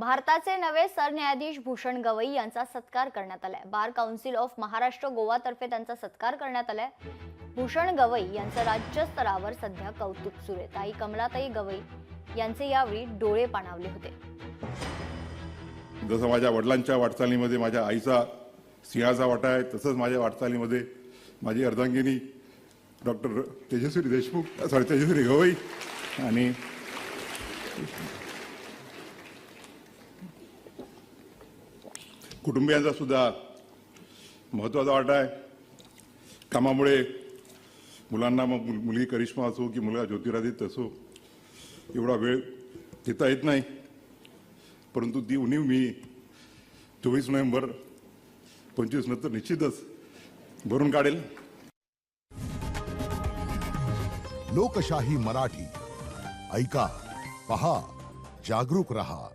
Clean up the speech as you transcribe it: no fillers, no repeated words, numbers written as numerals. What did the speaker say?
भारताचे नवे सरन्यायाधीश भूषण गवई यांचा सत्कार करण्यात आलाय। Bar council of Maharashtra Goa तर्फे त्यांचा सत्कार करण्यात आलाय। भूषण गवई यांचं राज्य स्तरावर सध्या कौतुक सुरू आहे। ताई कमलाताई गवई यांचे यावेळी डोळे पाणावले होते। जसं माझ्या वडिलांच्या वाटचालीमध्ये माझ्या आईचा सिंहाचा वाटा आहे, तसंच माझ्या वाटचालीमध्ये माझी अर्धांगिनी डॉक्टर तेजस्वी गवई आणि कुटुंबियांचा सुद्धा महत्त्वाचा वाटा आहे। कामामुळे मुलांना मग मुलगी करिश्मा असो की मुलगा ज्योतिरादित्य असो एवढा वेळ देता येत नाही, परंतु ती उणीव मी 24 नोव्हेंबर 25 नंतर निश्चितच भरून काढेल। लोकशाही मराठी ऐका, पहा, जागरूक रहा।